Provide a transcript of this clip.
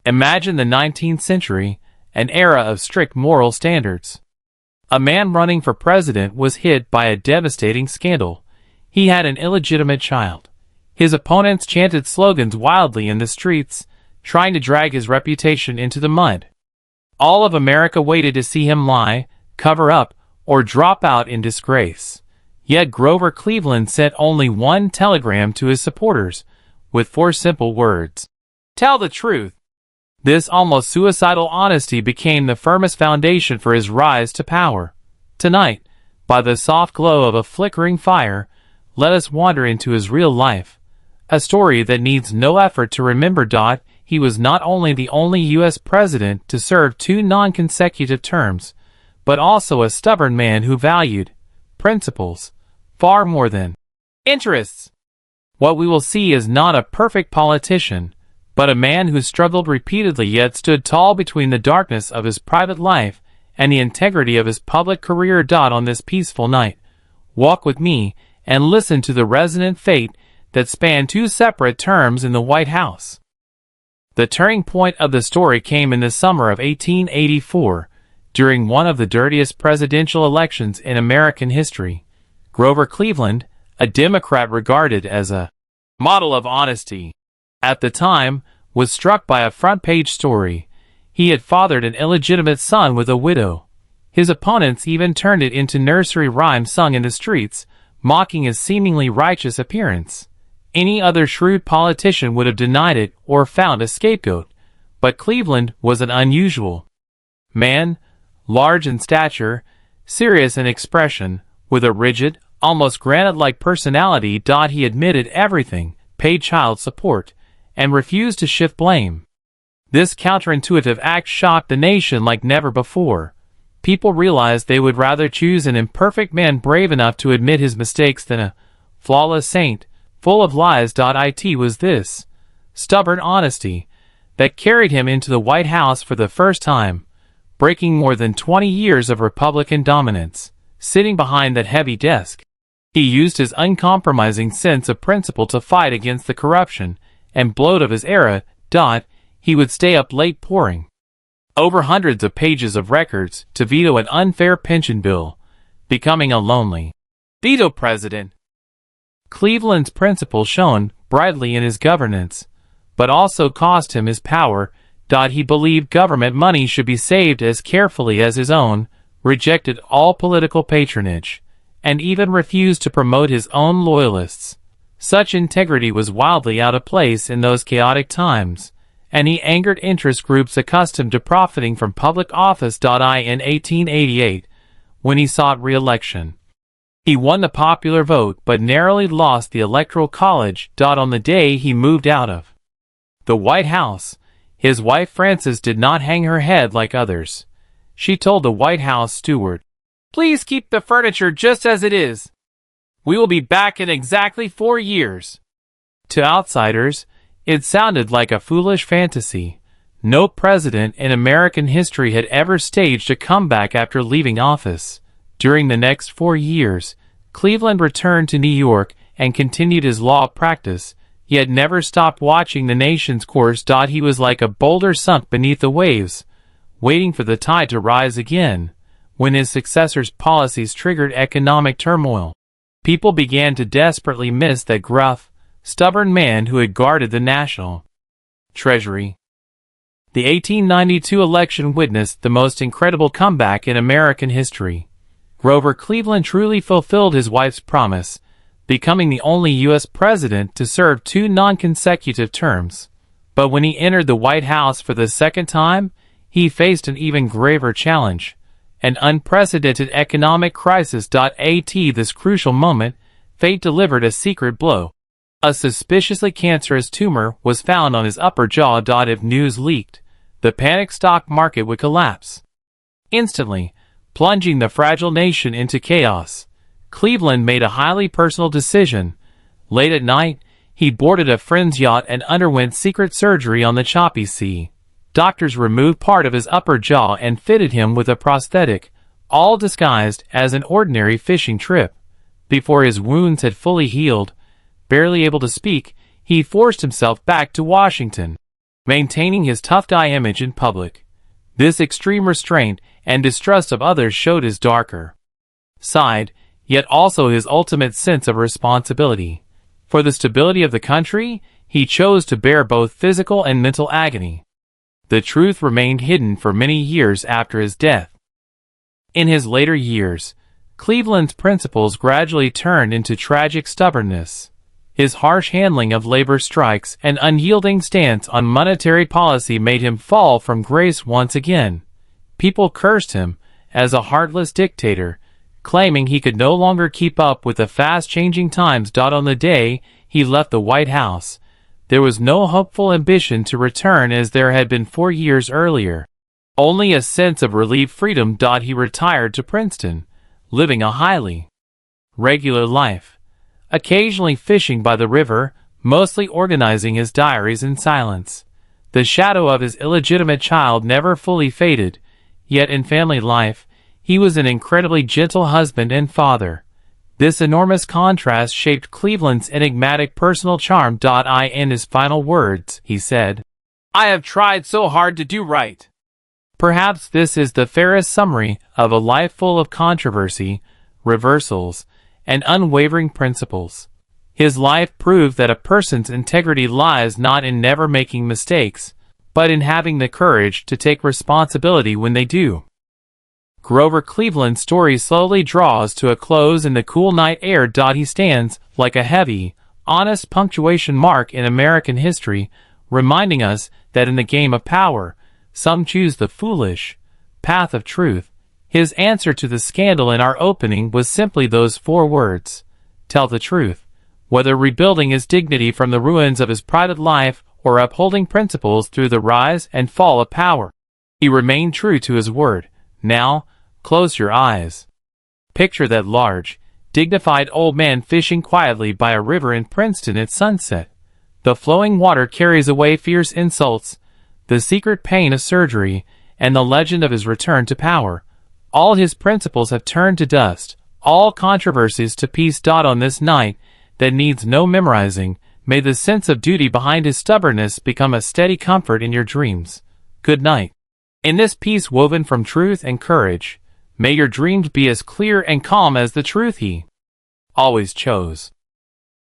Imagine the 19th century, an era of strict moral standards. A man running for president was hit by a devastating scandal. He had an illegitimate child. His opponents chanted slogans wildly in the streets, trying to drag his reputation into the mud. All of America waited to see him lie, cover up, or drop out in disgrace. Yet Grover Cleveland sent only one telegram to his supporters, with 4 simple words. Tell the truth. This almost suicidal honesty became the firmest foundation for his rise to power. Tonight, by the soft glow of a flickering fire, let us wander into his real life. A story that needs no effort to remember. He was not only the only U.S. president to serve 2 non-consecutive terms, but also a stubborn man who valued principles far more than interests. What we will see is not a perfect politician, but a man who struggled repeatedly yet stood tall between the darkness of his private life and the integrity of his public career. On this peaceful night, walk with me and listen to the resonant fate that spanned 2 separate terms in the White House. The turning point of the story came in the summer of 1884, during one of the dirtiest presidential elections in American history. Grover Cleveland, a Democrat regarded as a model of honesty at the time, was struck by a front-page story. He had fathered an illegitimate son with a widow. His opponents even turned it into nursery rhymes sung in the streets, mocking his seemingly righteous appearance. Any other shrewd politician would have denied it or found a scapegoat, but Cleveland was an unusual man, large in stature, serious in expression, with a rigid, almost granite-like personality. He admitted everything, paid child support, and refused to shift blame. This counterintuitive act shocked the nation like never before. People realized they would rather choose an imperfect man brave enough to admit his mistakes than a flawless saint, full of lies. It was this stubborn honesty that carried him into the White House for the first time, breaking more than 20 years of Republican dominance. Sitting behind that heavy desk, he used his uncompromising sense of principle to fight against the corruption and bloat of his era. He would stay up late poring over hundreds of pages of records to veto an unfair pension bill, becoming a lonely veto president. Cleveland's principles shone brightly in his governance, but also cost him his power. He believed government money should be saved as carefully as his own, rejected all political patronage, and even refused to promote his own loyalists. Such integrity was wildly out of place in those chaotic times, and he angered interest groups accustomed to profiting from public office. In 1888, when he sought re-election, he won the popular vote but narrowly lost the Electoral College. On the day he moved out of the White House, his wife Frances did not hang her head like others. She told the White House steward, "Please keep the furniture just as it is. We will be back in exactly 4 years." To outsiders, it sounded like a foolish fantasy. No president in American history had ever staged a comeback after leaving office. During the next 4 years, Cleveland returned to New York and continued his law practice, yet never stopped watching the nation's course. He was like a boulder sunk beneath the waves, waiting for the tide to rise again. When his successor's policies triggered economic turmoil, people began to desperately miss that gruff, stubborn man who had guarded the national treasury. The 1892 election witnessed the most incredible comeback in American history. Grover Cleveland truly fulfilled his wife's promise, becoming the only U.S. president to serve 2 non-consecutive terms. But when he entered the White House for the second time, he faced an even graver challenge, an unprecedented economic crisis. At this crucial moment, fate delivered a secret blow. A suspiciously cancerous tumor was found on his upper jaw. If news leaked, the panicked stock market would collapse instantly, plunging the fragile nation into chaos. Cleveland made a highly personal decision. Late at night, he boarded a friend's yacht and underwent secret surgery on the choppy sea. Doctors removed part of his upper jaw and fitted him with a prosthetic, all disguised as an ordinary fishing trip. Before his wounds had fully healed, barely able to speak, he forced himself back to Washington. maintaining his tough-guy image in public. This extreme restraint and distrust of others showed his darker side, yet also his ultimate sense of responsibility. For the stability of the country, he chose to bear both physical and mental agony. The truth remained hidden for many years after his death. In his later years, Cleveland's principles gradually turned into tragic stubbornness. His harsh handling of labor strikes and unyielding stance on monetary policy made him fall from grace once again. People cursed him as a heartless dictator, claiming he could no longer keep up with the fast-changing times. On the day he left the White House, there was no hopeful ambition to return as there had been 4 years earlier. Only a sense of relieved freedom. He retired to Princeton, living a highly regular life, occasionally fishing by the river, mostly organizing his diaries in silence. The shadow of his illegitimate child never fully faded, yet in family life, he was an incredibly gentle husband and father. This enormous contrast shaped Cleveland's enigmatic personal charm. In his final words, he said, "I have tried so hard to do right." Perhaps this is the fairest summary of a life full of controversy, reversals, and unwavering principles. His life proved that a person's integrity lies not in never making mistakes, but in having the courage to take responsibility when they do. Grover Cleveland's story slowly draws to a close in the cool night air. He stands like a heavy, honest punctuation mark in American history, reminding us that in the game of power, some choose the foolish path of truth. His answer to the scandal in our opening was simply those 4 words: tell the truth. Whether rebuilding his dignity from the ruins of his private life or upholding principles through the rise and fall of power, he remained true to his word. Now, close your eyes. Picture that large, dignified old man fishing quietly by a river in Princeton at sunset. The flowing water carries away fierce insults, the secret pain of surgery, and the legend of his return to power. All his principles have turned to dust, all controversies to peace. On this night that needs no memorizing, may the sense of duty behind his stubbornness become a steady comfort in your dreams. Good night. In this peace woven from truth and courage, may your dreams be as clear and calm as the truth he always chose.